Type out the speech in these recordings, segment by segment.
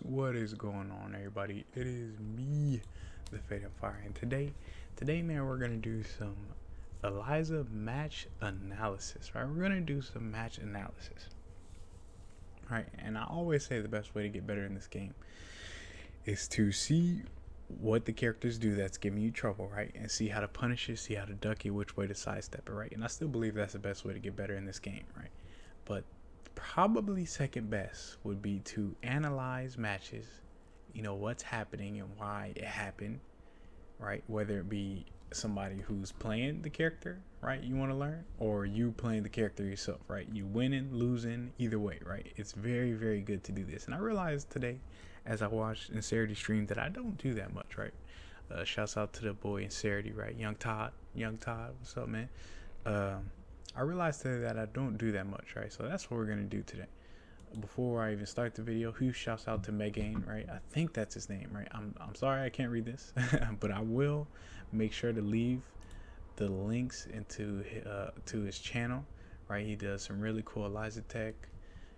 What is going on, everybody? It is me, the Fate of Fire, and today, man, we're gonna do some Eliza match analysis, right? We're gonna do some match analysis, right? And I always say the best way to get better in this game is to see what the characters do that's giving you trouble, right? And see how to punish it, see how to duck it, which way to sidestep it, right? And I still believe that's the best way to get better in this game, right? But probably second best would be to analyze matches, you know, what's happening and why it happened, right? Whether it be somebody who's playing the character, right, you want to learn, or you playing the character yourself, right? You winning, losing, either way, right? It's very, very good to do this. And I realized today as I watched Incerity stream that I don't do that much, right? Shouts out to the boy Incerity, right? Young Todd, what's up, man? I realized today that I don't do that much, right? So that's what we're gonna do today. Before I even start the video, huge shouts out to Megane, right? I think that's his name, right? I'm sorry I can't read this, but I will make sure to leave the links into to his channel, right? He does some really cool Eliza tech.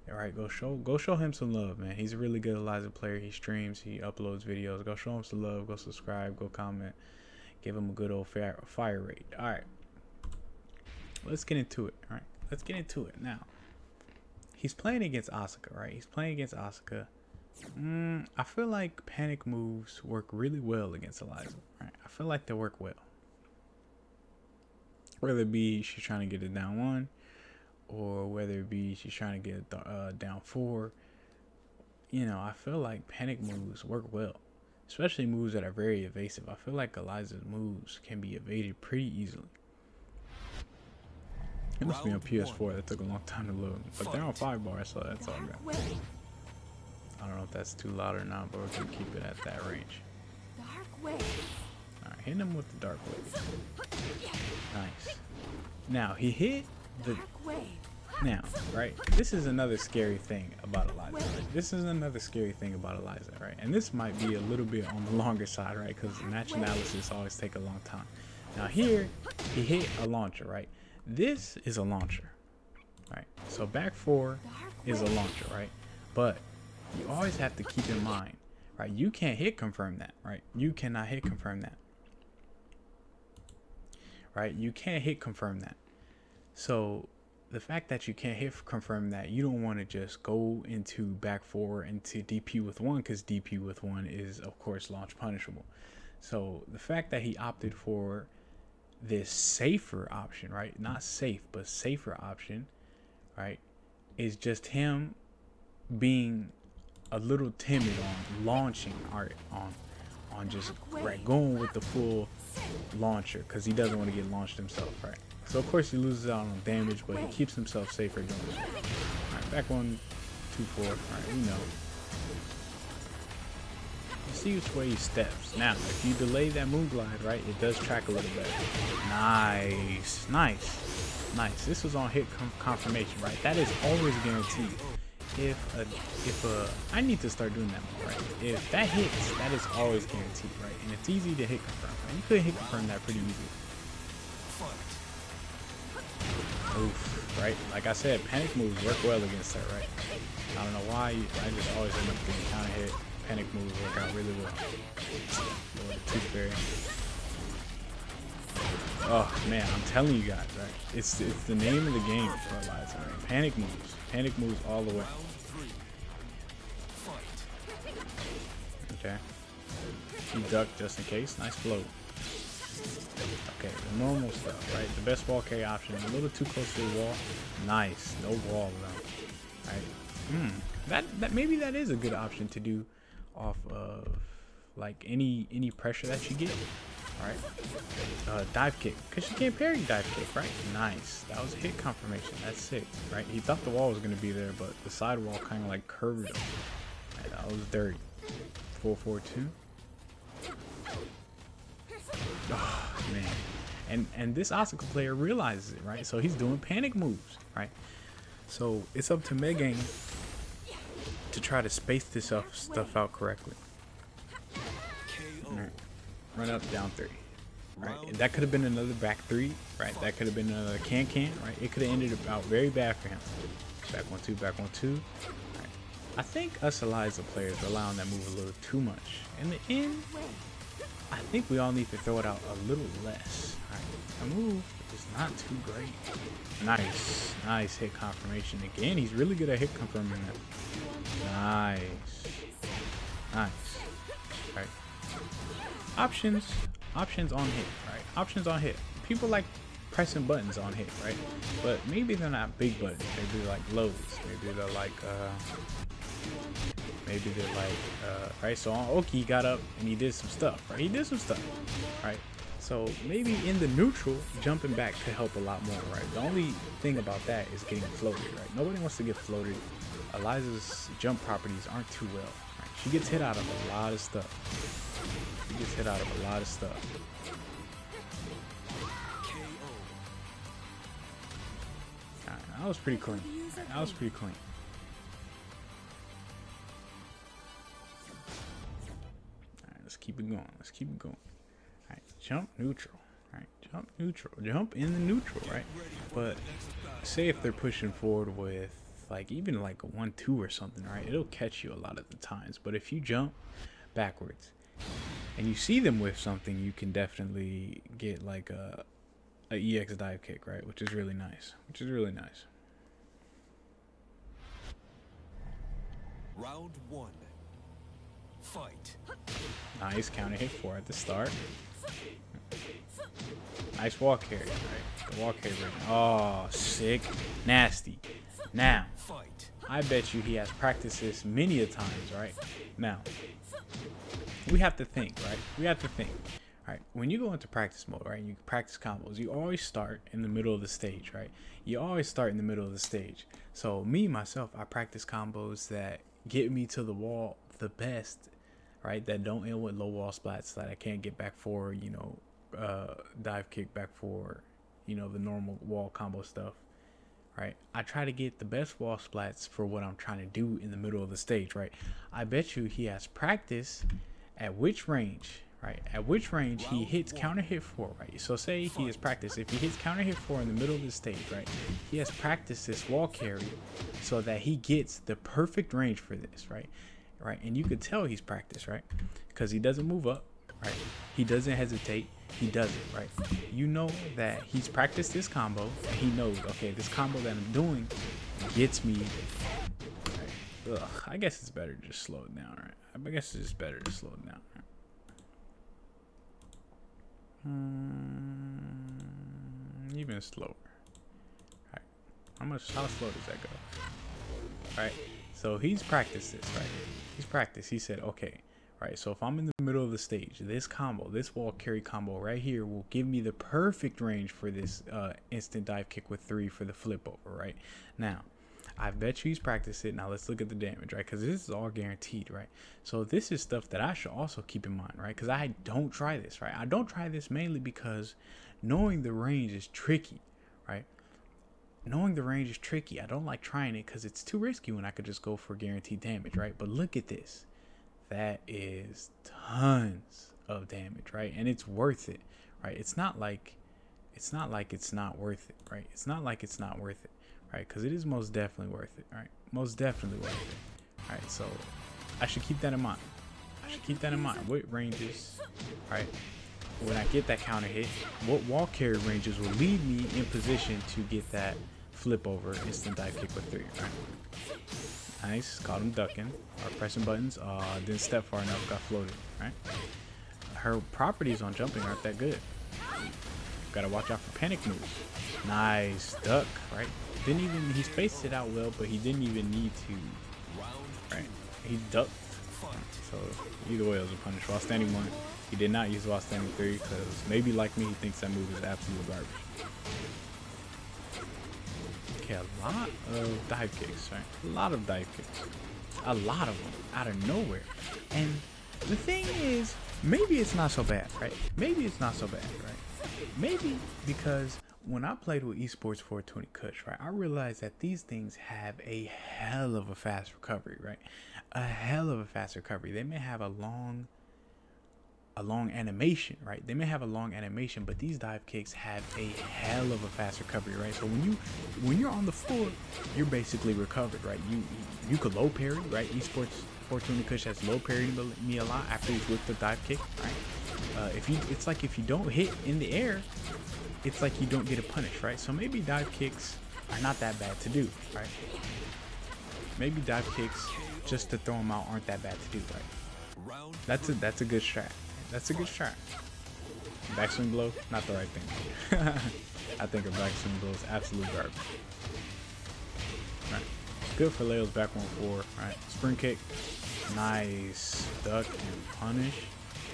All right, go show him some love, man. He's a really good Eliza player. He streams, he uploads videos. Go show him some love. Go subscribe. Go comment. Give him a good old fire rate. All right. Let's get into it. All right, let's get into it now. He's playing against Asuka, right? He's playing against Asuka. I feel like panic moves work really well against Eliza, right? I feel like they work well. Whether it be she's trying to get it down 1, or whether it be she's trying to get it down 4. You know, I feel like panic moves work well, especially moves that are very evasive. I feel like Eliza's moves can be evaded pretty easily. It must be on PS4. That took a long time to load. But they're on 5 bars, so that's all good. I don't know if that's too loud or not, but we're going to keep it at that range. Alright, hitting him with the dark wave. Nice. Now, he hit the... Now, right? This is another scary thing about Eliza, right? This is another scary thing about Eliza, right? And this might be a little bit on the longer side, right? Because match analysis always take a long time. Now, here, he hit a launcher, right? This is a launcher, right? So back 4 is a launcher, right? But you always have to keep in mind, right? You can't hit confirm that, right? You cannot hit confirm that, right? You can't hit confirm that. So the fact that you can't hit confirm that, you don't want to just go into back 4 into DP with 1, because DP with 1 is, of course, launch punishable. So the fact that he opted for this safer option, right? Not safe, but safer option, right? Is just him being a little timid on launching, art on just right going with the full launcher, because he doesn't want to get launched himself, right? So of course he loses out on damage, but he keeps himself safer doing this. All right, back 1, 2, 4. All right, we know. See which way he steps. Now, if you delay that move glide, right, it does track a little better. Nice, nice, nice. This was on hit confirmation, right? That is always guaranteed. I need to start doing that more, right? If that hits, that is always guaranteed, right? And it's easy to hit confirm. Right? You could hit confirm that pretty easy. Oof, right? Like I said, panic moves work well against her, right? I don't know why. I just always end up getting counter hit. Panic moves work out really well. Tooth Fairy. Oh man, I'm telling you guys, right? It's the name of the game for Eliza, right? Panic moves all the way. Okay. He ducked just in case. Nice float. Okay, the normal stuff, right? The best wall carry option. A little too close to the wall. Nice. No wall though. Right? That maybe that is a good option to do off of like any pressure that you get. All right, dive kick, because you can't parry dive kick, right? Nice. That was a hit confirmation. That's sick, right? He thought the wall was going to be there, but the side wall kind of like curved him. Right, that was dirty. 4-4-2. Oh man, and this Asuka player realizes it, right? So he's doing panic moves, right? So it's up to Megane to try to space this stuff out correctly. Right. Run up, down 3. Right, and that could have been another back 3. Right, that could have been another can. Right, it could have ended out very bad for him. Back 1-2, back 1-2. Right. I think us Eliza players are allowing that move a little too much. In the end, I think we all need to throw it out a little less. Alright, the move is not too great. Nice. Nice hit confirmation. Again, he's really good at hit confirming that. Nice. Nice. Alright. Options on hit, right? Options on hit. People like pressing buttons on hit, right? But maybe they're not big buttons. Maybe they're like loads. Maybe they're like right? So on Oki, he got up and he did some stuff, right? He did some stuff, right? So maybe in the neutral, jumping back could help a lot more, right? The only thing about that is getting floated, right? Nobody wants to get floated. Eliza's jump properties aren't too well, right? She gets hit out of a lot of stuff. She gets hit out of a lot of stuff. Alright, that was pretty clean. That was pretty clean. Alright, let's keep it going. Let's keep it going. Alright, jump neutral. Alright, jump neutral. Jump in the neutral, right? But say if they're pushing forward with like even like a 1-2 or something, right? It'll catch you a lot of the times. But if you jump backwards and you see them with something, you can definitely get like a EX dive kick, right? Which is really nice. Which is really nice. Round 1. Fight. Nice counter hit 4 at the start. Nice wall carry, right? The wall carry. Oh, sick. Nasty. Now, I bet you he has practiced this many a times, right? Now, we have to think, right? We have to think. Right, when you go into practice mode, right, and you practice combos, you always start in the middle of the stage, right? You always start in the middle of the stage. So me, myself, I practice combos that get me to the wall the best, right? That don't end with low wall splats, that I can't get back for, you know, dive kick back for, you know, the normal wall combo stuff, right? I try to get the best wall splats for what I'm trying to do in the middle of the stage, right? I bet you he has practice at which range, right? At which range he hits counter hit 4, right? So say he has practiced, if he hits counter hit 4 in the middle of the stage, right? He has practiced this wall carry so that he gets the perfect range for this, right? Right, and you could tell he's practiced, right? Because he doesn't move up, right? He doesn't hesitate. He does it, right? You know that he's practiced this combo, and he knows, okay, this combo that I'm doing gets me. Right? Ugh, I guess it's better to just slow it down, right? I guess it's just better to slow it down. Right? Even slower. Right? How slow does that go? Right? So he's practiced this, right? He's practiced. He said, okay, right, so if I'm in the middle of the stage, this combo, this wall carry combo right here will give me the perfect range for this instant dive kick with 3 for the flip over, right? Now, I bet you he's practiced it. Now let's look at the damage, right? Because this is all guaranteed, right? So this is stuff that I should also keep in mind, right? Because I don't try this, right? I don't try this mainly because knowing the range is tricky, right? Knowing the range is tricky. I don't like trying it because it's too risky when I could just go for guaranteed damage, right? But look at this. That is tons of damage, right? And it's worth it, right? It's not like it's not worth it, right? It's not like it's not worth it, right? Because it is most definitely worth it, right? Most definitely worth it, right? So I should keep that in mind. I should keep that in mind. What ranges, right? When I get that counter hit, what wall carry ranges will lead me in position to get that flip over instant dive kick with 3, right? Nice, caught him ducking or pressing buttons. Didn't step far enough, got floated, right? Her properties on jumping aren't that good. Gotta watch out for panic moves. Nice duck, right? He spaced it out well, but he didn't even need to, right? He ducked. So either way, it was a punish. While standing 1, he did not use while standing 3 because maybe like me, he thinks that move is absolute garbage. Okay, a lot of dive kicks, right? A lot of dive kicks. A lot of them out of nowhere. And the thing is, maybe it's not so bad, right? Maybe it's not so bad, right? Maybe because when I played with Esports 420 Kush, right, I realized that these things have a hell of a fast recovery, right? A hell of a fast recovery. They may have a long a long animation, right? They may have a long animation, but these dive kicks have a hell of a fast recovery, right? So when you're on the floor, you're basically recovered, right? You could low parry, right? Esports Fortuna Kush has low parried me a lot after he's whipped the dive kick, right? It's like if you don't hit in the air, it's like you don't get a punish, right? So maybe dive kicks are not that bad to do, right? Maybe dive kicks just to throw them out aren't that bad to do, right? That's a good strat. That's a good strat. Backswing blow, not the right thing. I think a backswing blow is absolute garbage. Right. Good for Leo's back 1-4. Right. Spring kick. Nice. Duck and punish.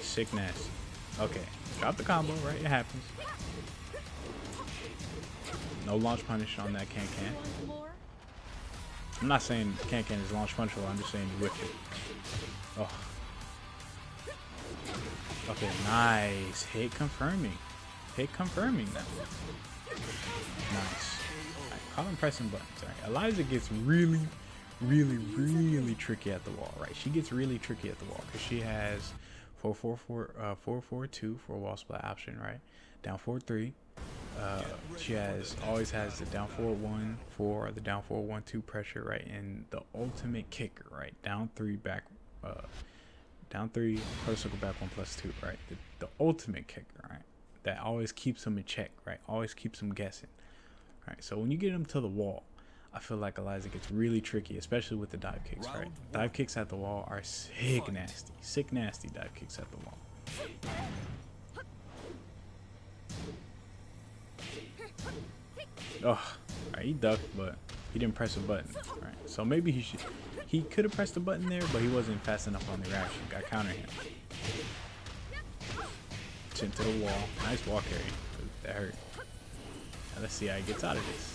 Sick nasty. Okay. Drop the combo, right? It happens. No launch punish on that can. I'm not saying can is launch punishable. I'm just saying you whipped it. Oh. Okay, nice. Hit confirming. Hit confirming now. Nice. Right, call him pressing buttons. Right. Eliza gets really tricky at the wall, right? She gets really tricky at the wall because she has 4-4-2 for a wall split option, right? Down 4-3. She always has the down 4-1 for the down 4-1-2 pressure, right? And the ultimate kicker, right? Down 3 back. Down 3, quarter circle back 1+2, right? The ultimate kicker, right? That always keeps them in check, right? Always keeps them guessing, right? So when you get them to the wall, I feel like Eliza gets really tricky, especially with the dive kicks, right? Dive kicks at the wall are sick nasty dive kicks at the wall. Oh, right, he ducked, but he didn't press a button, right? So maybe he could have pressed the button there, but he wasn't fast enough on the reaction. Got counter him. Chin to the wall. Nice wall carry. That hurt. Now let's see how he gets out of this.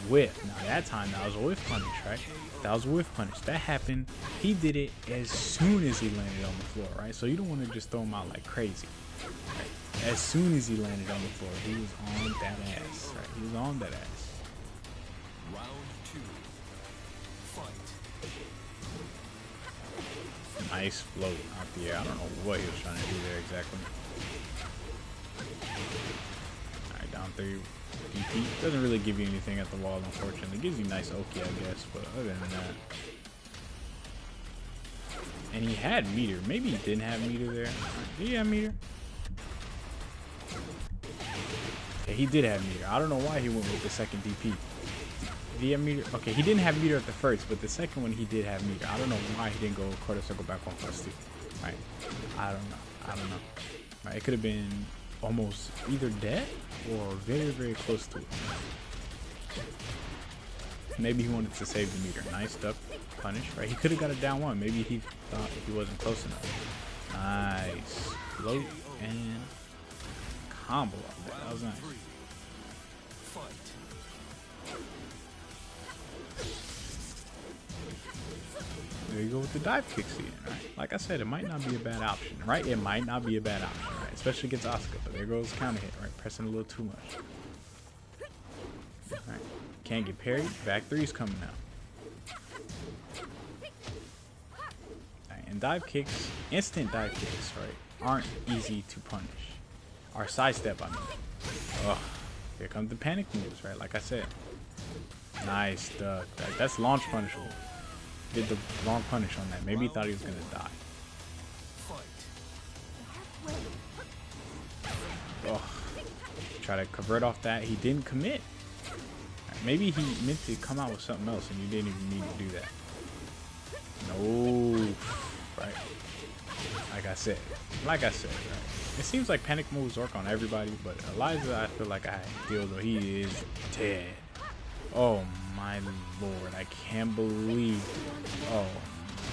Whiff. Now that time that was a whiff punish, right? That was a whiff punish. That happened. He did it as soon as he landed on the floor, right? So you don't want to just throw him out like crazy. Right? As soon as he landed on the floor, he was on that ass. Right? He was on that ass. Round 2. Fight. Nice float out the air. I don't know what he was trying to do there exactly. Alright, down 3. DP. Doesn't really give you anything at the wall, unfortunately. It gives you nice Oki, I guess, but other than that. And he had meter. Maybe he didn't have meter there. Did he have meter? Yeah, he did have meter. I don't know why he went with the second DP. Did he have meter? Okay, he didn't have meter at the first, but the second one he did have meter. I don't know why he didn't go quarter circle back 1+2. Right? I don't know. Right? It could have been almost either dead or very close to it. Maybe he wanted to save the meter. Nice duck punish, right? He could have got it down 1. Maybe he thought he wasn't close enough. Nice float and combo off that. That was nice. There you go with the dive kicks again, right? Like I said, it might not be a bad option, right? It might not be a bad option, right? Especially against Asuka, but there goes counter hit, right? Pressing a little too much. Right. Can't get parried. Back 3's coming now. Right. And dive kicks, instant dive kicks, right, aren't easy to punish. Or sidestep, I mean. Oh, here comes the panic moves, right? Like I said. Nice duck. That's launch punishable. Did the wrong punish on that. Maybe he thought he was gonna die. Oh, try to convert off that. He didn't commit. Maybe he meant to come out with something else and you didn't even need to do that. No. Right. Like I said, right. It seems like panic moves work on everybody, but Eliza, I feel like I feel though he is dead. Oh my lord, I can't believe. Oh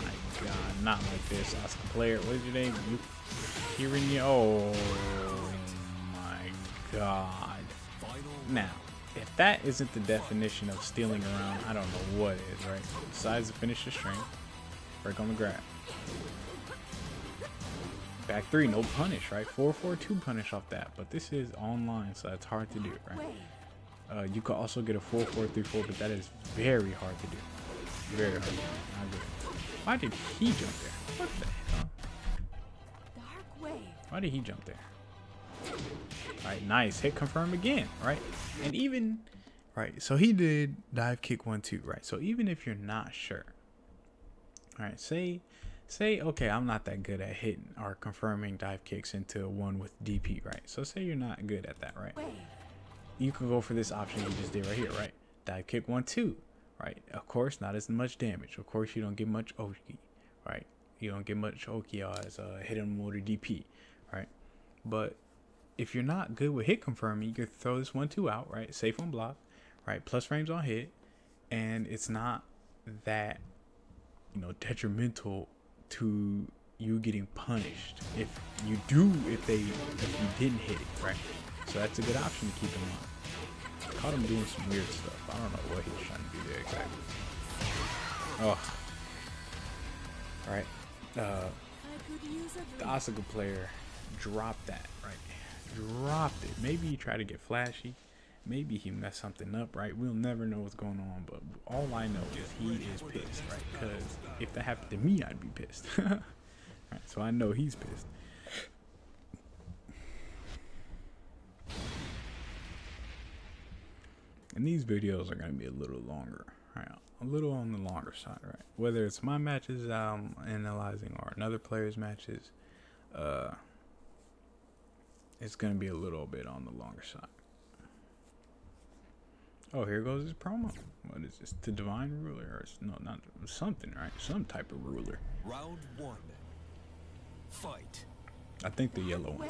my god, not like this. Asuka player, what is your name? You hearing you? Oh my god. Now, if that isn't the definition of stealing around, I don't know what is, right? Besides the finish the string, break on the grab. Back 3, no punish, right? 4-4-2 punish off that, but this is online, so that's hard to do, right? You could also get a 4-4-3-4, but that is very hard to do. Very hard to do. Not good. Why did he jump there? What the hell? Why did he jump there? Alright, nice. Hit confirm again, right? And even, right, so he did dive kick 1-2, right? So even if you're not sure, alright, say, okay, I'm not that good at hitting or confirming dive kicks into one with DP, right? So say you're not good at that, right? You can go for this option you just did right here, right? Dive kick 1-2, right? Of course, not as much damage. Of course, you don't get much Oki, right? You don't get much Oki as hitting motor DP, right? But if you're not good with hit confirming, you could throw this 1-2 out, right? Safe on block, right? Plus frames on hit, and it's not that, you know, detrimental to you getting punished if you didn't hit it, right? So that's a good option to keep in mind. Caught him doing some weird stuff. I don't know what he was trying to do there exactly. Oh, all right. The Asuka player dropped that, right? Dropped it. Maybe he tried to get flashy. Maybe he messed something up, right? We'll never know what's going on, but all I know is he is pissed, right? Because if that happened to me, I'd be pissed. Right, so I know he's pissed. And these videos are going to be a little longer, right? A little on the longer side, right? Whether it's my matches I'm analyzing or another player's matches, it's going to be a little bit on the longer side. Oh, here goes his promo. What is this? The Divine Ruler? Or no, not something, right? Some type of ruler. Round 1. Fight. I think the yellow one.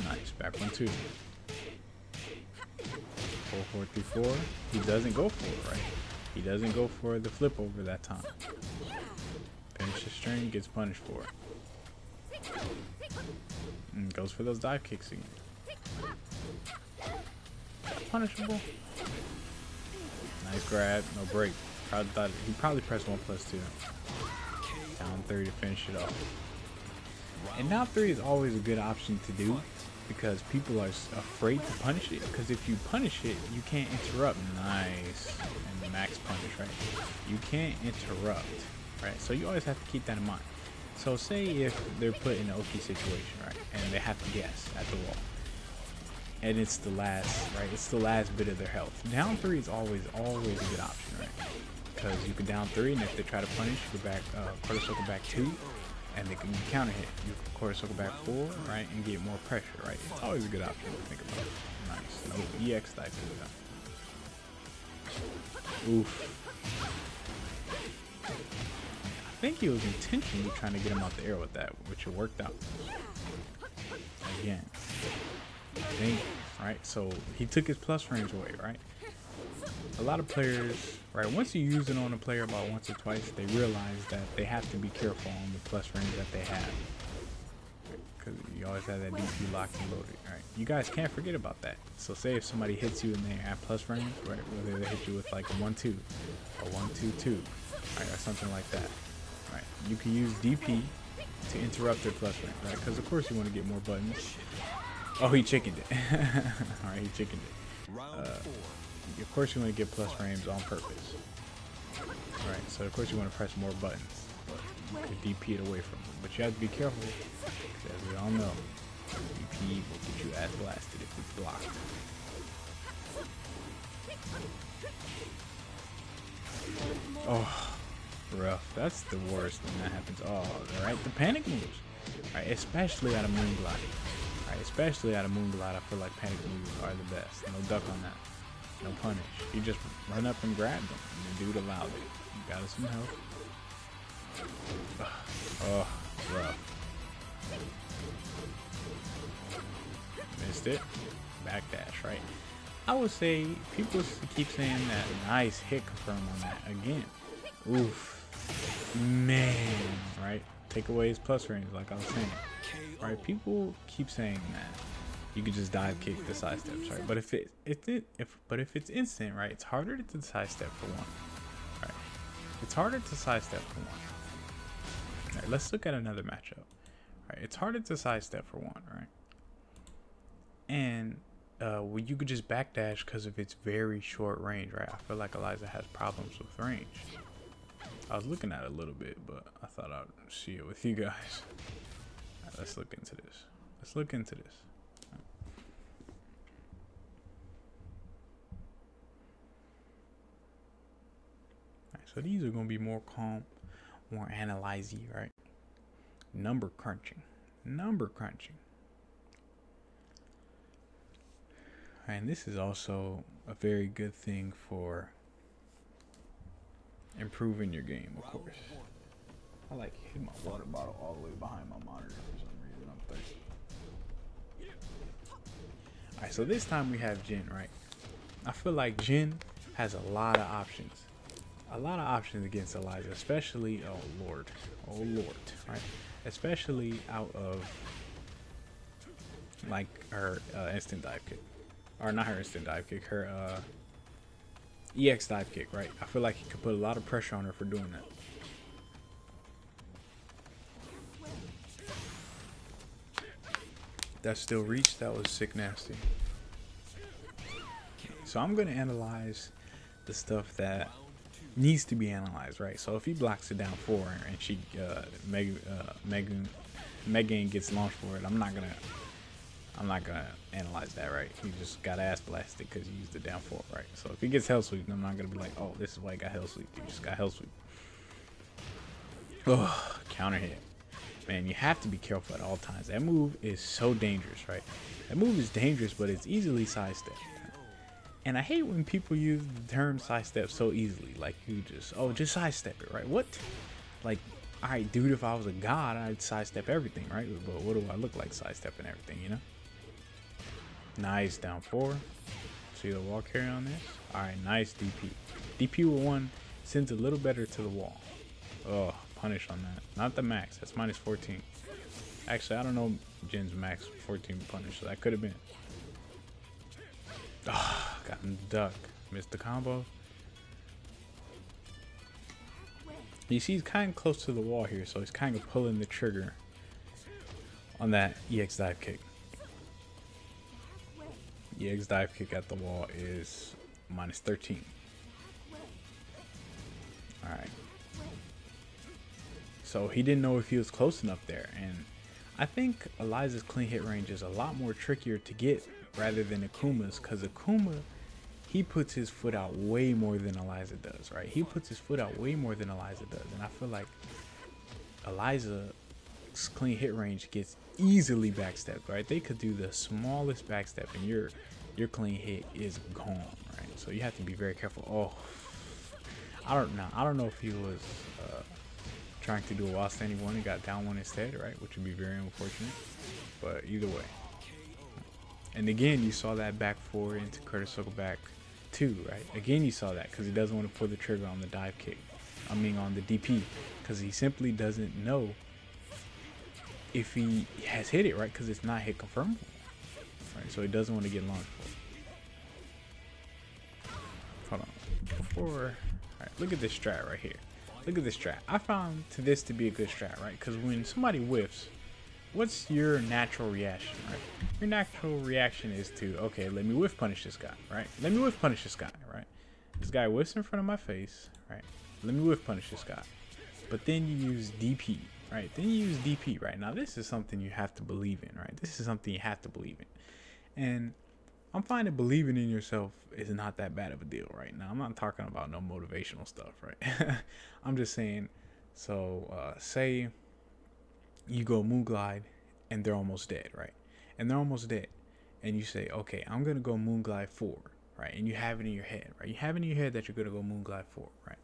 Nice. Back 1-2. 4-4-3-4. He doesn't go for it, right? He doesn't go for the flip over that time. Finish the string, gets punished for it. And goes for those dive kicks again. Punishable. Nice grab, no break. He probably pressed 1+2. Down 3 to finish it off. And down 3 is always a good option to do because people are afraid to punish it. Because if you punish it, you can't interrupt. Nice. And the max punish, right? You can't interrupt, right? So you always have to keep that in mind. So say if they're put in an Oki situation, right? And they have to guess at the wall. And it's the last, right? It's the last bit of their health. Down 3 is always a good option, right? Because you can down 3, and if they try to punish, you go back, quarter circle back 2, and they can counter hit. You can quarter circle back 4, right? And get more pressure, right? It's always a good option to think about. Nice. No EX dive to it. Oof. I think he was intentionally trying to get him out the air with that, which it worked out. Again. I think, right? So he took his plus frames away, right? A lot of players, right? Once you use it on a player about once or twice, they realize that they have to be careful on the plus frames that they have. Because you always have that DP locked and loaded, right? You guys can't forget about that. So say if somebody hits you and they have plus frames, right? Whether they hit you with like a 1-2 or 1-2-2, right? Or something like that, right? You can use DP to interrupt their plus frames, right? Because of course you want to get more buttons. Oh, he chickened it. Alright, he chickened it. Of course you want to get plus frames on purpose. Alright, so of course you want to press more buttons. But you could DP it away from them. But you have to be careful, because as we all know, DP will get you ass blasted if it's blocked. Oh, rough. That's the worst when that happens. Oh, alright, the panic moves. Alright, especially out of Moon Glide. Especially out of Moon Glide, I feel like panic moves are the best. No duck on that. No punish. You just run up and grab them. And the dude allowed it. You got us some health. Oh, rough. Missed it. Backdash, right? I would say people keep saying that nice hit confirm on that again. Oof. Man, right? Take away his plus range, like I was saying. Right, people keep saying that you could just dive kick the side steps, right? But if it's instant, right, it's harder to sidestep for one. Right, it's harder to sidestep for one. Right, let's look at another matchup. Right, it's harder to sidestep for one, right? And well, you could just backdash because of its very short range, right? I feel like Eliza has problems with range. I was looking at it a little bit, but I thought I'd see it with you guys. let's look into this. Let's look into this. Alright, so these are gonna be more calm, more analyzing, right? Number crunching. Number crunching. And this is also a very good thing for improving your game, of course. I like hitting my water bottle all the way behind my monitor for some reason. I'm thirsty. Alright, so this time we have Jin, right? I feel like Jin has a lot of options. A lot of options against Eliza, especially, oh lord, right? Especially out of like her instant dive kick. Or not her instant dive kick, her EX dive kick, right? I feel like he could put a lot of pressure on her for doing that. That still reached. That was sick nasty. So I'm going to analyze the stuff that needs to be analyzed, right? So if he blocks it down 4 and she Megane gets launched for it, I'm not gonna analyze that, right? He just got ass blasted because he used it down 4, right? So if he gets hell sweep, I'm not gonna be like, oh, this is why he got hell sweep. He just got hell sweep. Oh, counter hit. Man, you have to be careful at all times. That move is so dangerous, right? That move is dangerous, but it's easily sidestepped. And I hate when people use the term sidestep so easily. Like, you just sidestep it, right? What? Like, alright, dude, if I was a god, I'd sidestep everything, right? But what do I look like sidestepping everything, you know? Nice, down 4. See the wall carry on this? Alright, nice DP. DP with 1 sends a little better to the wall. Oh, punish on that. Not the max, that's minus 14. Actually, I don't know Jin's max 14 punish, so that could have been. Oh, got him duck. Missed the combo. You see, he's kind of close to the wall here, so he's kind of pulling the trigger on that EX dive kick. EX dive kick at the wall is minus 13. Alright. So he didn't know if he was close enough there, and I think Eliza's clean hit range is a lot more trickier to get rather than Akuma's, because Akuma, he puts his foot out way more than Eliza does, right? He puts his foot out way more than Eliza does, and I feel like Eliza's clean hit range gets easily backstepped, right? They could do the smallest backstep and your clean hit is gone, right? So you have to be very careful. Oh, I don't know if he was trying to do a while standing 1 and got down 1 instead, right? Which would be very unfortunate, but either way. And again, you saw that back 4 into Curtis circle back 2, right? Again, you saw that because he doesn't want to pull the trigger on the dive kick. I mean, on the DP, because he simply doesn't know if he has hit it, right? Because it's not hit confirmable, right? So he doesn't want to get launched for. Hold on. Before, all right, look at this strat right here. Look at this strat. I found this to be a good strat, right? Because when somebody whiffs, what's your natural reaction, right? Your natural reaction is to, okay, let me whiff punish this guy, right? Let me whiff punish this guy, right? This guy whiffs in front of my face, right? Let me whiff punish this guy. But then you use DP, right? Then you use DP, right? Now, this is something you have to believe in, right? This is something you have to believe in. And I'm finding believing in yourself is not that bad of a deal right now. I'm not talking about no motivational stuff, right? I'm just saying, so say you go moon glide and they're almost dead, right? And they're almost dead. And you say, okay, I'm going to go moon glide 4, right? And you have it in your head, right? You have it in your head that you're going to go moon glide 4, right?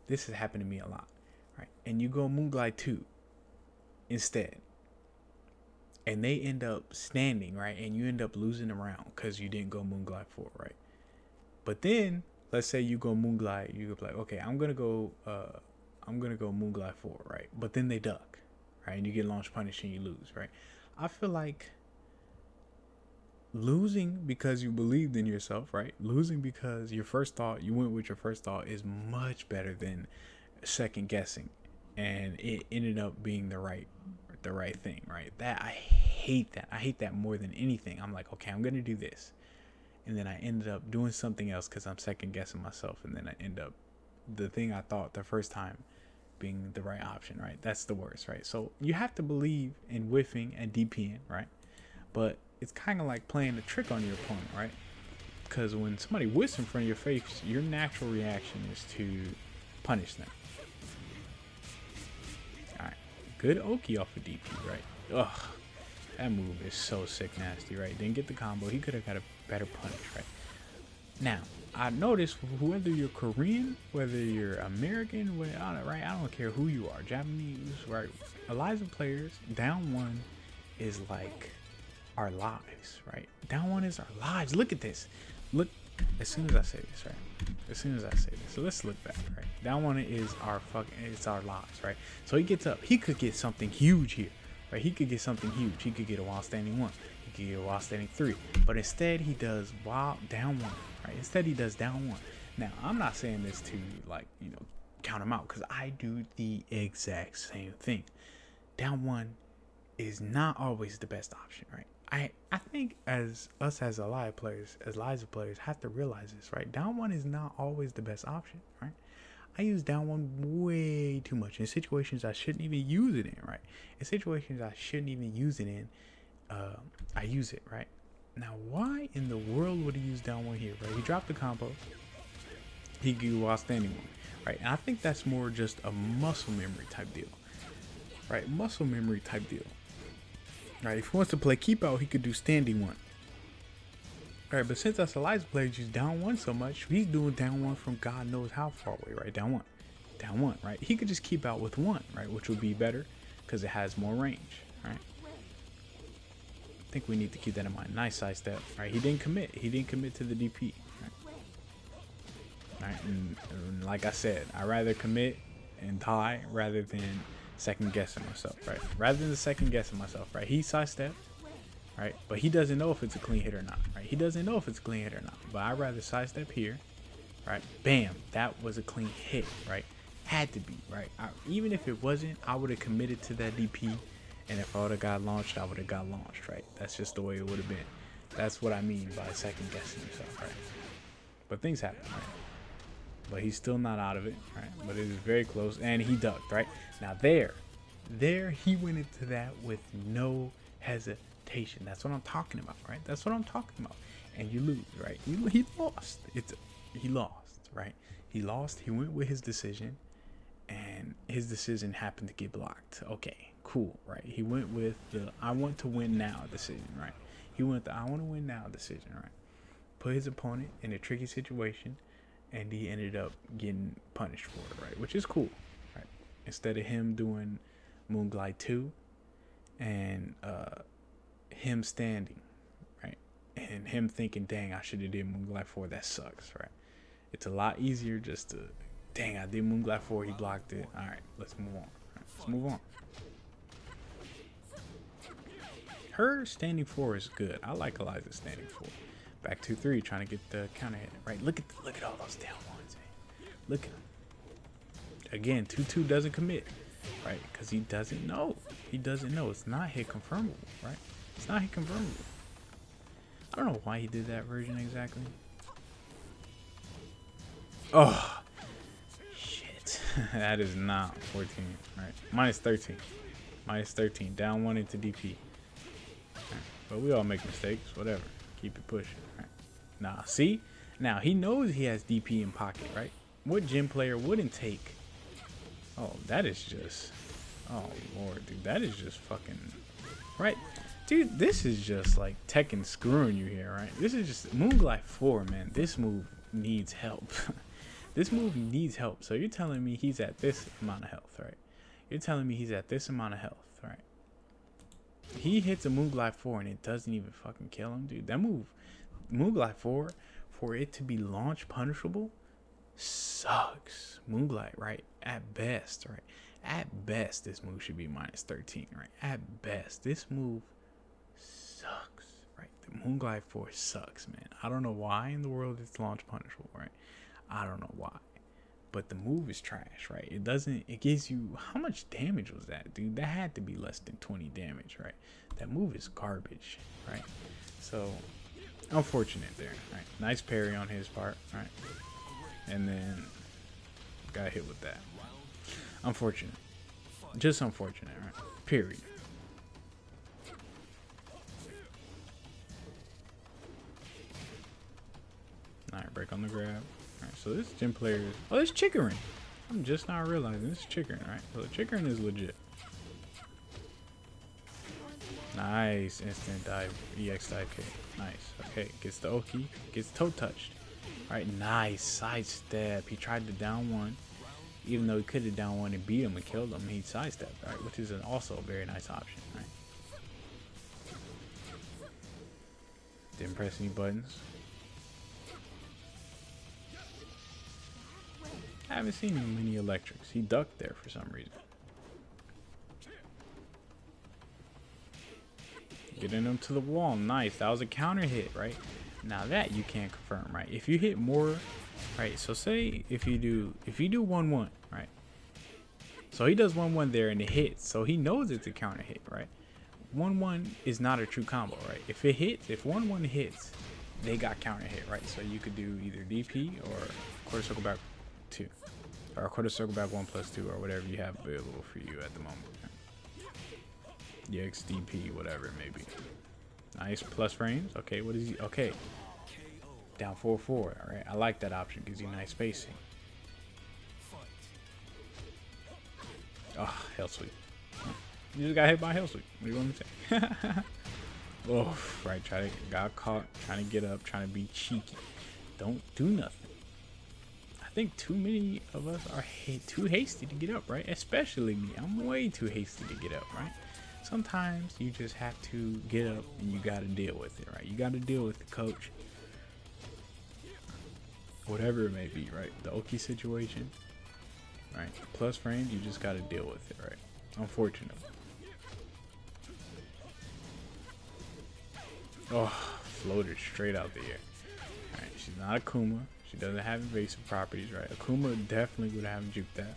This has happened to me a lot, right? And you go moon glide 2 instead. And they end up standing, right? And you end up losing the round because you didn't go moon glide 4, right? But then, let's say you go moon glide, you go like, okay, I'm gonna go moon glide 4, right? But then they duck, right? And you get launch punish and you lose, right? I feel like losing because you believed in yourself, right? Losing because you went with your first thought is much better than second guessing, and it ended up being the right thing, right? That I hate that more than anything. I'm like, okay, I'm gonna do this, and then I ended up doing something else because I'm second guessing myself, and then I end up the thing I thought the first time being the right option, right? That's the worst, right? So you have to believe in whiffing and DPing, right? But it's kind of like playing a trick on your opponent, right? Because when somebody whiffs in front of your face, your natural reaction is to punish them. Alright, good Oki off of DP, right? Ugh, that move is so sick nasty, right? Didn't get the combo. He could have got a better punish, right? Now, I noticed whether you're Korean, whether you're American, right? I don't care who you are, Japanese, right? Eliza players, down one is like our lives, right? Down one is our lives. Look at this. Look, as soon as I say this, right? As soon as I say this, so let's look back, right? Down one is our it's our lives, right? So he gets up. He could get something huge here, right? He could get something huge. He could get a while standing 1. He could get a while standing 3. But instead, he does while down 1. Right? Instead, he does down 1. Now, I'm not saying this to, like, you know, count him out, because I do the exact same thing. Down 1 is not always the best option, right? I think as Eliza players have to realize this, right? Down 1 is not always the best option, right? I use down 1 way too much in situations I shouldn't even use it in, right? In situations I shouldn't even use it in, I use it, right? Now, why in the world would he use down 1 here, right? He dropped the combo. He grew while standing 1, right? And I think that's more just a muscle memory type deal, right? Muscle memory type deal, right? If he wants to play keep out, he could do standing 1. All right, but since us Eliza players use down 1 so much, he's doing down 1 from God knows how far away, right? Down 1, right? He could just keep out with 1, right? Which would be better because it has more range, right? I think we need to keep that in mind. Nice side step, right? He didn't commit to the DP, right? And like I said, I rather commit and die rather than second guessing myself, right? Right? He sidestepped, right? But he doesn't know if it's a clean hit or not, right? But I'd rather sidestep here, right? Bam, that was a clean hit, right? Had to be, right? Even if it wasn't, I would have committed to that DP. And if I would have got launched, I would have got launched, right? That's just the way it would have been. That's what I mean by second guessing yourself, right? But things happen, right? But he's still not out of it, right? But it was very close, and he ducked, right? Now there he went into that with no hesitation. That's what I'm talking about, right? That's what I'm talking about. And you lose, right? He lost. He lost, right? He lost. He went with his decision, and his decision happened to get blocked. Okay. Cool, right? He went with the I want to win now decision, right? He went the I want to win now decision, right? Put his opponent in a tricky situation, and he ended up getting punished for it, right? Which is cool, right? Instead of him doing Moonglide 2 and him standing, right? And him thinking, dang, I should have did Moonglide 4, that sucks, right? It's a lot easier just to, dang, I did Moonglide 4, he blocked it. All right, let's move on. Right, let's move on. Her standing 4 is good. I like Eliza standing 4. Back 2-3, trying to get the counter hit. Right, look at all those down ones, man. Look at him. Again, 2-2 doesn't commit, right? Because he doesn't know. It's not hit confirmable, right? It's not hit confirmable. I don't know why he did that version exactly. Oh, shit. That is not 14, right? Minus 13. Minus 13. Down 1 into DP. But we all make mistakes, whatever. Keep it pushing, right? Nah, see? Now, he knows he has DP in pocket, right? What gym player wouldn't take? Oh, that is just... Oh, Lord, dude. That is just fucking... Right? Dude, this is just like Tekken screwing you here, right? This is just... Moonglide 4, man. This move needs help. This move needs help. So you're telling me he's at this amount of health, right? You're telling me he's at this amount of health, right? He hits a Moonglide 4 and it doesn't even fucking kill him, dude. That move, Moonglide 4, for it to be launch punishable, sucks. Moonglide, right? At best, right? At best, this move should be minus 13, right? At best, this move sucks, right? The Moonglide 4 sucks, man. I don't know why in the world it's launch punishable, right? I don't know why. But the move is trash, right? It gives you, how much damage was that, dude? That had to be less than 20 damage, right? That move is garbage, right? So, unfortunate there, right? Nice parry on his part, right? And then got hit with that. Unfortunate. Just unfortunate, right? Period. Alright, break on the grab. Alright, so this gym player is... Oh, it's Chickering. I'm just not realizing this is Chickering, right? So the Chickering is legit. Nice. Instant dive. EX dive kick. Nice. Okay, gets the Oki. Gets toe touched. Alright, nice. Sidestep. He tried to down one. Even though he could have down one and beat him and killed him, he sidestepped, right? Which is also a very nice option, right? Didn't press any buttons. I haven't seen him many electrics. He ducked there for some reason. Getting him to the wall. Nice. That was a counter hit, right? Now that you can't confirm, right? If you hit more, right? So say if you do 1-1, right? So he does 1-1 there and it hits. So he knows it's a counter hit, right? 1-1 is not a true combo, right? If it hits, if 1-1 hits, they got counter hit, right? So you could do either DP or quarter circle back 2, or quarter circle back 1+2, or whatever you have available for you at the moment. EX, DP, whatever it may be. Nice plus frames. Okay, what is he? Okay, down 4-4. All right, I like that option. Gives you nice spacing. Oh, hell sweep. You just got hit by hell sweep. What do you want me to say? Oh, right. Got caught. Trying to get up. Trying to be cheeky. Don't do nothing. I think too many of us are too hasty to get up, right? Especially me. I'm way too hasty to get up, right? Sometimes you just have to get up and you got to deal with it, right? You got to deal with the coach. Whatever it may be, right? The Oki situation, right? Plus frames, you just got to deal with it, right? Unfortunately. Oh, floated straight out the air. Alright, she's not Akuma. She doesn't have invasive properties, right? Akuma definitely would have juked that.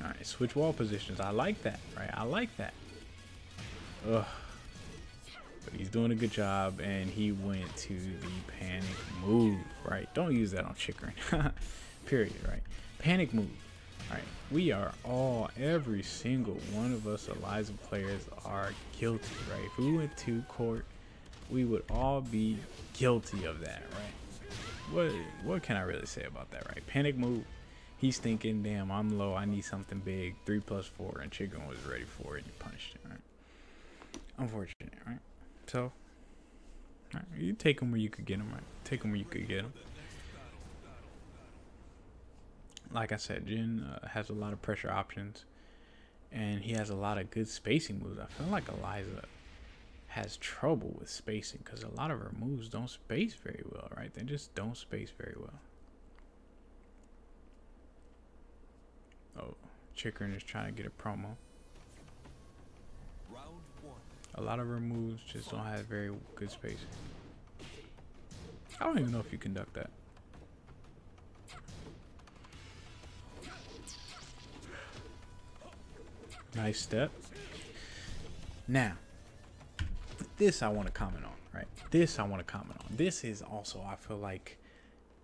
Alright, switch wall positions. I like that, right? I like that. Ugh. But he's doing a good job, and he went to the panic move, right? Don't use that on Chickering. Period, right? Panic move. Alright, we are all, every single one of us Eliza players are guilty, right? If we went to court, we would all be guilty of that, right? What can I really say about that, right? Panic move. He's thinking, damn, I'm low. I need something big. 3+4, and Chicken was ready for it and punched it, right? Unfortunate, right? So, right, you take him where you could get him, right? Take him where you could get him. Like I said, Jin has a lot of pressure options, and he has a lot of good spacing moves. I feel like Eliza has trouble with spacing because a lot of her moves don't space very well, right? They just don't space very well. Oh, Chickering is trying to get a promo. A lot of her moves just don't have very good spacing. I don't even know if you conduct that. Nice step. Now, this I want to comment on, right? This I want to comment on. This is also, I feel like,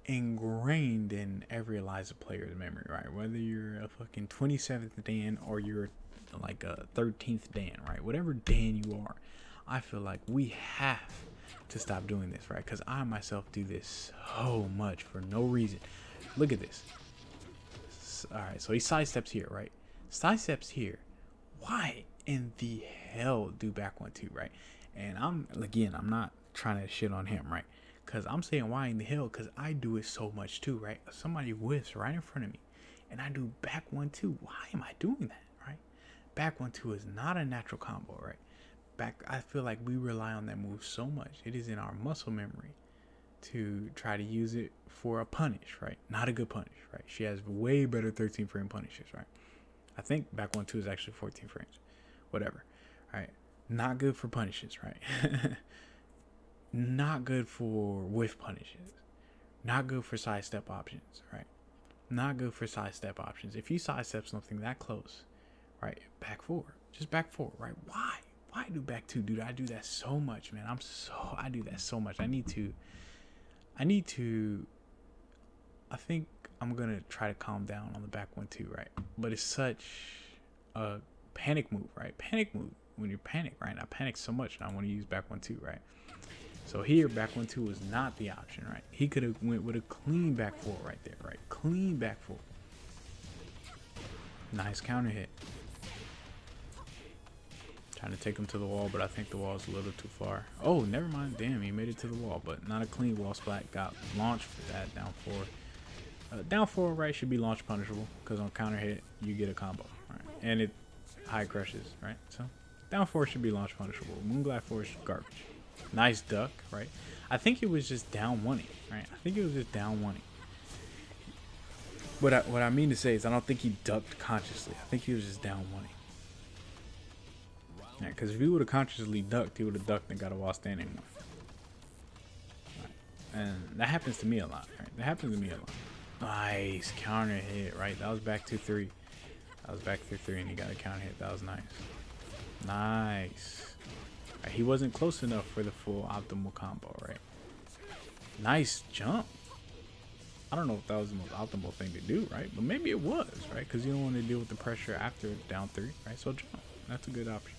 ingrained in every Eliza player's memory, right? Whether you're a fucking 27th Dan or you're like a 13th Dan, right? Whatever Dan you are, I feel like we have to stop doing this, right? Because I myself do this so much for no reason. Look at this. All right, so he sidesteps here, right? Sidesteps here. Why in the hell do back 1-2, right? And I'm not trying to shit on him, right? Because I'm saying why in the hell? Because I do it so much too, right? Somebody whiffs right in front of me and I do back 1-2. Why am I doing that, right? Back 1-2 is not a natural combo, right? I feel like we rely on that move so much. It is in our muscle memory to try to use it for a punish, right? Not a good punish, right? She has way better 13 frame punishes, right? I think back 1-2 is actually 14 frames. Whatever, right? Not good for punishes, right? Not good for whiff punishes. Not good for sidestep options, right? Not good for sidestep options. If you sidestep something that close, right? Back 4. Just back 4, right? Why? Why do back 2, dude? I do that so much, man. I do that so much. I think I'm gonna try to calm down on the back 1-2, right? But it's such a panic move, right? Panic move when you panic, right? I panic so much and I want to use back 1-2, right? So here, back 1-2 was not the option, right? He could have went with a clean back 4 right there, right? Clean back 4. Nice counter hit. Trying to take him to the wall, but I think the wall is a little too far. Oh, never mind. Damn, he made it to the wall, but not a clean wall splat. Got launched for that down 4. Down 4, right, should be launch punishable because on counter hit, you get a combo, right? And it high crushes, right? So down 4 should be launch punishable. Moonglide 4 is garbage. Nice duck, right? I think it was just down 1-ing, right? I think it was just down 1-ing. What I mean to say is I don't think he ducked consciously. I think he was just down 1-ing. Yeah, because if he would have consciously ducked, he would have ducked and got a while standing one. Right. And that happens to me a lot, right? That happens to me a lot. Nice counter hit, right? That was back 2-3. That was back 3-3 and he got a counter hit. That was nice. Nice. Right, he wasn't close enough for the full optimal combo, right? Nice jump. I don't know if that was the most optimal thing to do, right? But maybe it was, right? Because you don't want to deal with the pressure after down 3, right? So jump. That's a good option.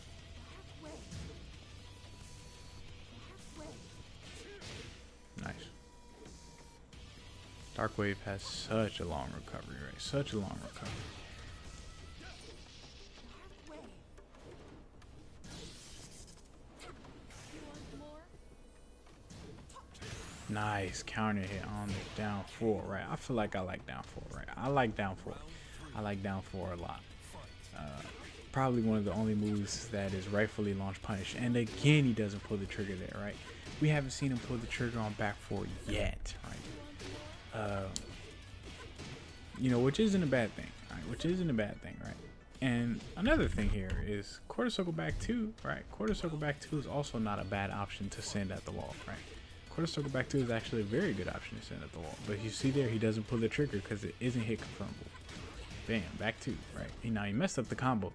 Nice. Dark Wave has such a long recovery, right? Such a long recovery. Nice counter hit on the down 4, right? I feel like I like down 4, right? I like down 4. I like down 4 a lot. Probably one of the only moves that is rightfully launch punish. And again, he doesn't pull the trigger there, right? We haven't seen him pull the trigger on back 4 yet, right? You know, which isn't a bad thing, right? Which isn't a bad thing, right? And another thing here is quarter circle back 2, right? Quarter circle back 2 is also not a bad option to send at the wall, right? Quarter circle back 2 is actually a very good option to send at the wall. But you see there, he doesn't pull the trigger because it isn't hit confirmable. Bam, back 2, right? Now he messed up the combo.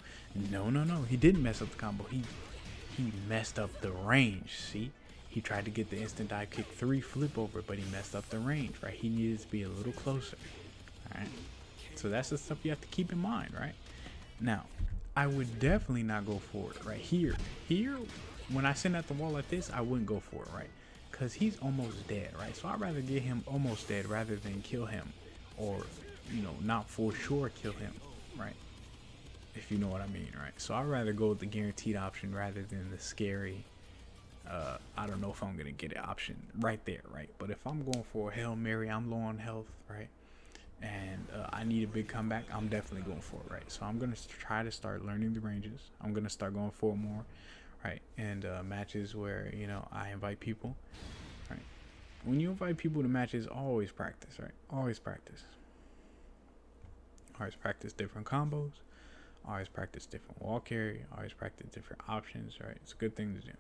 No, he didn't mess up the combo. He messed up the range, see? He tried to get the instant dive kick 3 flip over, but he messed up the range, right? He needed to be a little closer, all right? So that's the stuff you have to keep in mind, right? Now, I would definitely not go for it, right? Here, when I send at the wall like this, I wouldn't go for it, right? Because he's almost dead, right? So I'd rather get him almost dead rather than kill him, or, you know, not for sure kill him, right? If you know what I mean, right? So I'd rather go with the guaranteed option rather than the scary, I don't know if I'm going to get an option right there, right? But if I'm going for a Hail Mary, I'm low on health, right? And I need a big comeback, I'm definitely going for it, right? So I'm going to try to start learning the ranges. I'm going to start going for it more, right? And matches where, you know, I invite people, right? When you invite people to matches, always practice, right? Always practice. Always practice different combos. Always practice different wall carry. Always practice different options, right? It's a good thing to do.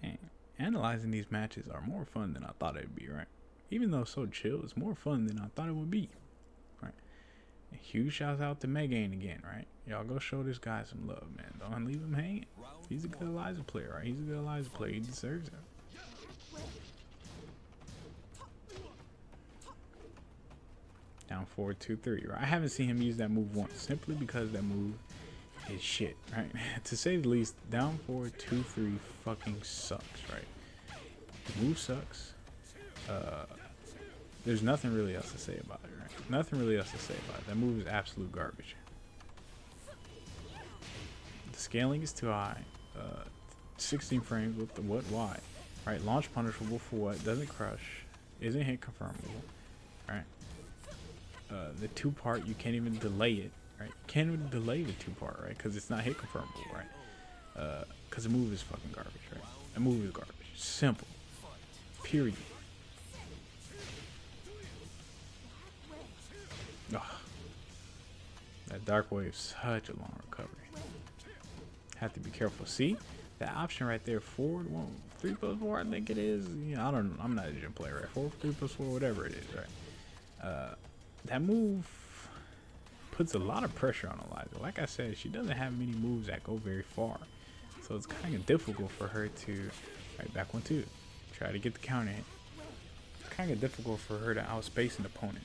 And analyzing these matches are more fun than I thought it'd be, right? Even though it's so chill, it's more fun than I thought it would be, right? And huge shouts out to Megane again, right? Y'all go show this guy some love, man. Don't leave him hanging. He's a good Eliza player, right? He's a good Eliza player. He deserves it. Down 4, 2, 3, right? I haven't seen him use that move once, simply because that move is shit, right? To say the least, down 4, 2, 3 fucking sucks, right? The move sucks. There's nothing really else to say about it, right? Nothing really else to say about it. That move is absolute garbage. The scaling is too high. 16 frames with the what, why, right? Launch punishable for what? Doesn't crush. Isn't hit confirmable, right? The 2-part, you can't even delay it, right? You can't even delay the 2-part, right? Because it's not hit confirmable, right? Because the move is fucking garbage, right? The move is garbage. Simple. Period. Ugh. That Dark Wave, such a long recovery. Have to be careful. See that option right there, forward 3+4, I think it is. You know, I don't know. I'm not a gym player, right? 4, 3+4, whatever it is, right? That move puts a lot of pressure on Eliza. Like I said, she doesn't have many moves that go very far, so it's kind of difficult for her to, right, back 1, 2, try to get the counter hit. kind of difficult for her to outspace an opponent.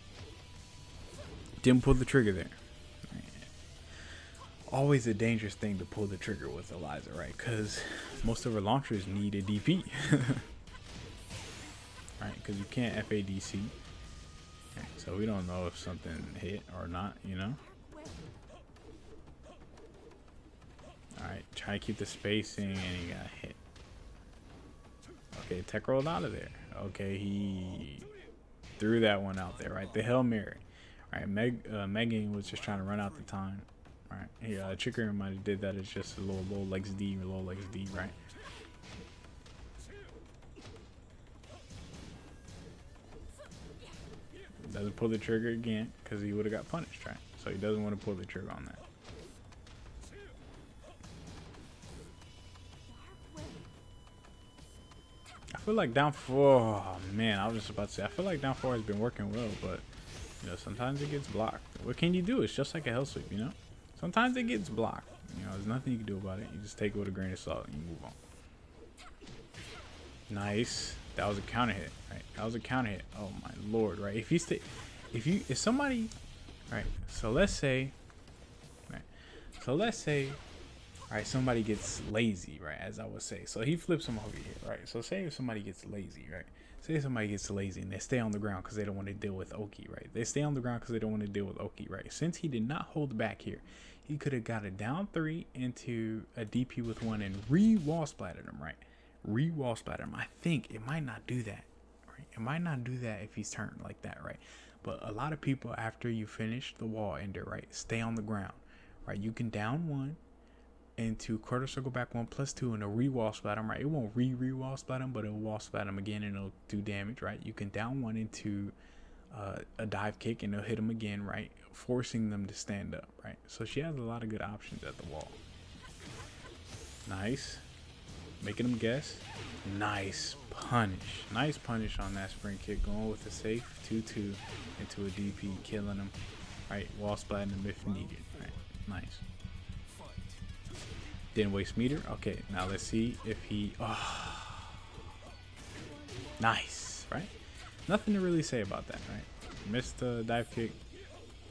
Didn't pull the trigger there. Always a dangerous thing to pull the trigger with Eliza, right? Because most of her launchers need a DP. Right? Because you can't FADC. Okay, so we don't know if something hit or not, you know? Alright, try to keep the spacing, and he got hit. Okay, tech rolled out of there. Okay, he threw that one out there, right? The Hail Mary. Alright, Megane was just trying to run out the time. Alright, yeah, Chicory might have did that. It's just a low legs D or low legs D, right? Doesn't pull the trigger again because he would have got punished, right? So he doesn't want to pull the trigger on that. I feel like down 4, oh man, I was just about to say, I feel like down 4 has been working well, but you know, sometimes it gets blocked. What can you do? It's just like a hell sweep, you know? Sometimes it gets blocked. You know, there's nothing you can do about it. You just take it with a grain of salt and you move on. Nice. That was a counter hit, right? That was a counter hit. Oh my lord, right? If somebody, right? So let's say, right, somebody gets lazy, right? As I would say. So he flips him over here, right? So say if somebody gets lazy, right? Say somebody gets lazy and they stay on the ground because they don't want to deal with Oki, right? They stay on the ground because they don't want to deal with Oki, right? Since he did not hold back here, he could have got a down 3 into a DP with 1 and re-wall splattered him, right? Re-wall splattered him. I think it might not do that, right? It might not do that if he's turned like that, right? But a lot of people, after you finish the wall ender, right, stay on the ground, right? You can down 1 into quarter circle back 1+2 and a re-wall splat him, right? It won't re-wall splat him, but it'll wall splat him again and it'll do damage, right? You can down 1 into a dive kick and it'll hit him again, right? Forcing them to stand up, right? So she has a lot of good options at the wall. Nice. Making them guess. Nice punish. Nice punish on that spring kick. Going with a safe 2-2 into a DP, killing him, right? Wall splatting him if needed, right? Nice. Didn't waste meter. Okay, now let's see if he, nice, right? Nothing to really say about that, right? Missed the dive kick,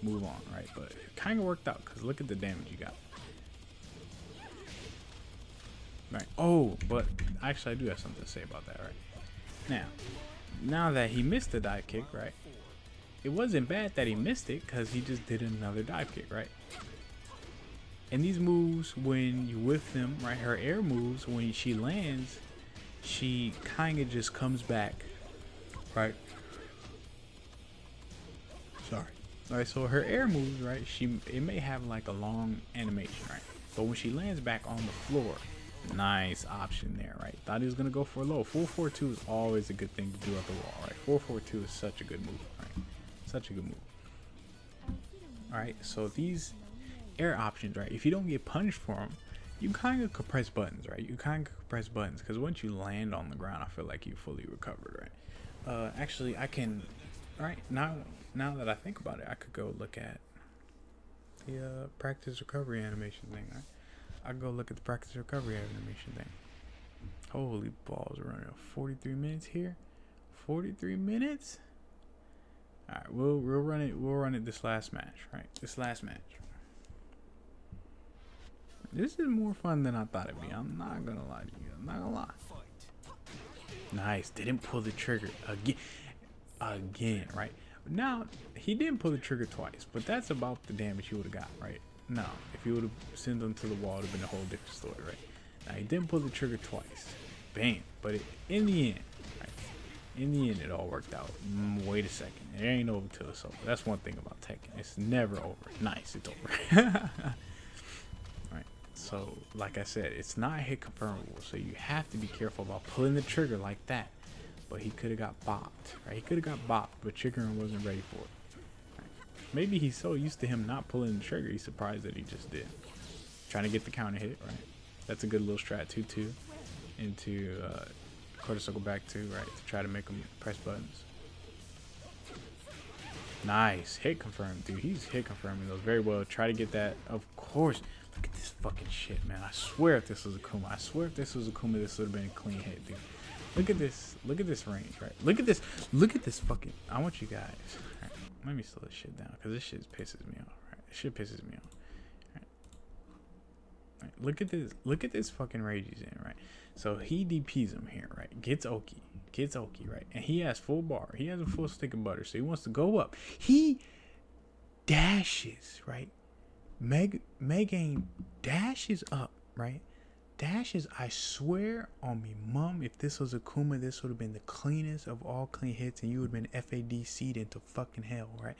move on, right? But it kind of worked out because look at the damage you got. Right. Oh, but actually I do have something to say about that, right? Now that he missed the dive kick, right? It wasn't bad that he missed it because he just did another dive kick, right? And these moves, when you whiff them, right, her air moves, when she lands, she kind of just comes back, right? Sorry. All right, so her air moves, right, it may have like a long animation, right? But when she lands back on the floor, nice option there, right? Thought he was going to go for a low. 4-4-2 is always a good thing to do at the wall, right? 4-4-2 is such a good move, right? Such a good move. All right, so these air options, right, if you don't get punished for them, you kind of could press buttons, right? You kind of could press buttons because once you land on the ground, I feel like you fully recovered, right? Actually, I can, right, now that I think about it, I could go look at the practice recovery animation thing, right? I can go look at the practice recovery animation thing. Holy balls, we're running 43 minutes here. 43 minutes. All right, we'll run it this last match, right? This last match. This is more fun than I thought it'd be. I'm not gonna lie to you. I'm not gonna lie. Nice. Didn't pull the trigger again, right? Now he didn't pull the trigger twice, but that's about the damage he would have got, right? No, if he would have sent them to the wall, it would have been a whole different story, right? Now he didn't pull the trigger twice, bam. But in the end, right? In the end, it all worked out. Wait a second, it ain't over till it's over. That's one thing about Tekken. It's never over. Nice, it's over. Right. So, like I said, it's not hit confirmable, so you have to be careful about pulling the trigger like that. But he could have got bopped, right? He could have got bopped, but Chicory wasn't ready for it. Right? Maybe he's so used to him not pulling the trigger, he's surprised that he just did. Trying to get the counter hit, right? That's a good little strat, 2-2 into quarter circle back 2, right? To try to make him press buttons. Nice, hit confirmed, dude. He's hit confirming those very well. Try to get that, of course. Look at this fucking shit, man. I swear if this was Akuma, this would have been a clean hit, dude. Look at this range, right? Look at this fucking. I want you guys. Right, let me slow this shit down because this shit pisses me off. Right, this shit pisses me off. Right, look at this fucking range he's in, right? So he DPs him here, right? Gets Oki, right? And he has full bar. He has a full stick of butter, so he wants to go up. He dashes, right? Megane dashes up, right? Dashes, I swear on me, mom, if this was Akuma, this would have been the cleanest of all clean hits, and you would have been FADC'd into fucking hell, right?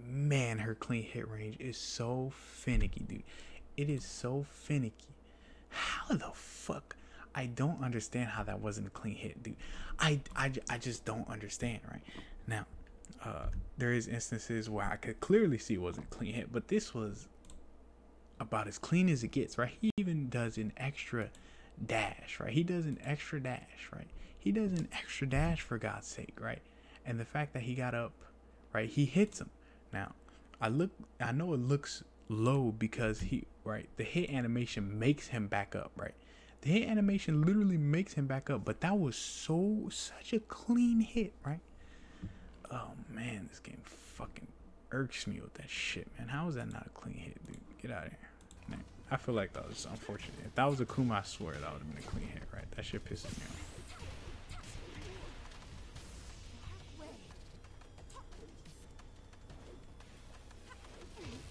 Man, her clean hit range is so finicky, dude. It is so finicky. How the fuck? I don't understand how that wasn't a clean hit, dude. I just don't understand, right? Now, there is instances where I could clearly see it wasn't a clean hit, but this was about as clean as it gets, right? He even does an extra dash, right? He does an extra dash, right? He does an extra dash, for God's sake, right? And the fact that he got up, right? He hits him. Now, I know it looks low because the hit animation makes him back up, right? The hit animation literally makes him back up, but that was such a clean hit, right? Oh man, this game fucking irks me with that shit, man. How is that not a clean hit, dude? Get out of here. Man, I feel like that was unfortunate. If that was a Kuma, I swear that would have been a clean hit, right? That shit pisses me off.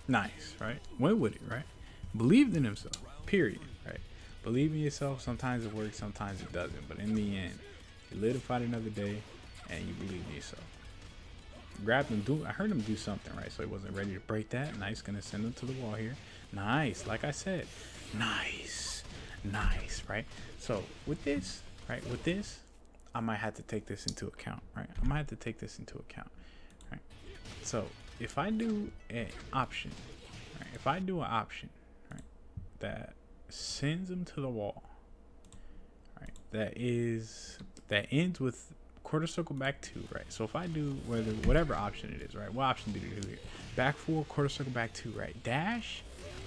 Nice, right? Went with it, right? Believed in himself, period, right? Believe in yourself. Sometimes it works, sometimes it doesn't. But in the end, you live to fight another day, and you believe in yourself. Grabbed him, I heard him do something, right? So he wasn't ready to break that. Nice, gonna send him to the wall here. Nice, like I said, nice, right? So with this, right? I might have to take this into account, right? Right? So if I do an option, right? That sends him to the wall, right? That ends with quarter circle back 2, right? So if I do whatever option it is, right? What option did you do here? Back 4, quarter circle back 2, right? Dash,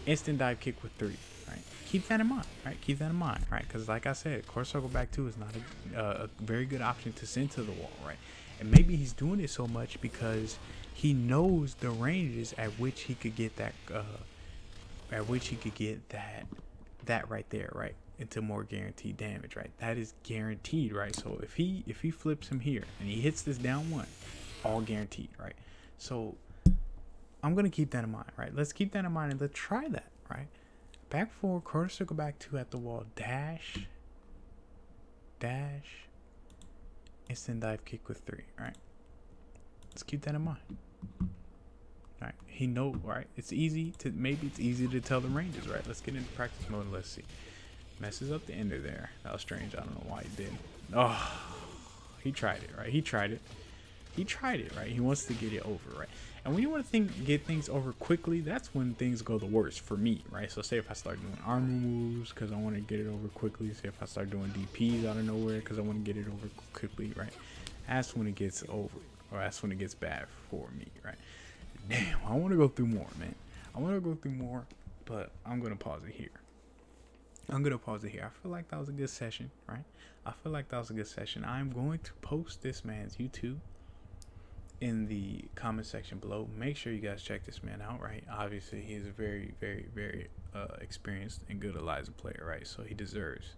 instant dive kick with 3, right? Keep that in mind, right? Because like I said, quarter circle back 2 is not a very good option to send to the wall, right? And maybe he's doing it so much because he knows the ranges at which he could get that that right there, right, into more guaranteed damage, right? That is guaranteed, right? So if he flips him here and he hits this down 1, all guaranteed, right? So I'm gonna keep that in mind, right? Let's keep that in mind and let's try that, right? Back 4, quarter circle back 2 at the wall, dash, instant dive kick with 3, right? Let's keep that in mind. Right, he know, right? It's easy to tell the ranges, right? Let's get into practice mode and let's see. Messes up the ender there. That was strange. I don't know why he did. Oh, he tried it, right? He tried it, right? He wants to get it over, right? And when you want to get things over quickly, that's when things go the worst for me, right? So say if I start doing armor moves because I want to get it over quickly. Say if I start doing DPs out of nowhere because I want to get it over quickly, right? That's when it gets over, or that's when it gets bad for me, right? Damn, I want to go through more, man. But I'm going to pause it here. I feel like that was a good session, right? I'm going to post this man's YouTube in the comment section below. Make sure you guys check this man out, right? Obviously, he is a very, very, very experienced and good Eliza player, right? So he deserves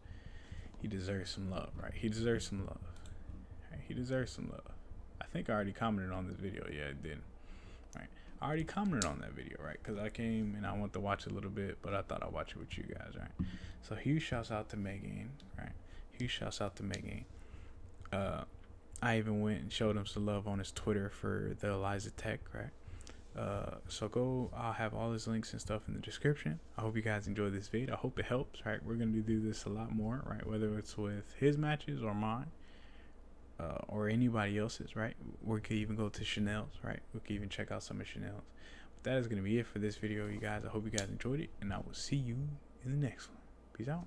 some love, right? I think I already commented on this video. Yeah, I did. Right, I already commented on that video, right? Because I came and I want to watch a little bit, but I thought I'd watch it with you guys, right? So huge shouts out to Megane, right? I even went and showed him some love on his Twitter for the Eliza Tech, right? So I'll have all his links and stuff in the description. I hope you guys enjoyed this video. I hope it helps, right? We're going to do this a lot more, right? Whether it's with his matches or mine. Or anybody else's, right? We could even go to Chanel's, right? We could even check out some of Chanel's. But that is going to be it for this video, you guys. I hope you guys enjoyed it, and I will see you in the next one. Peace out.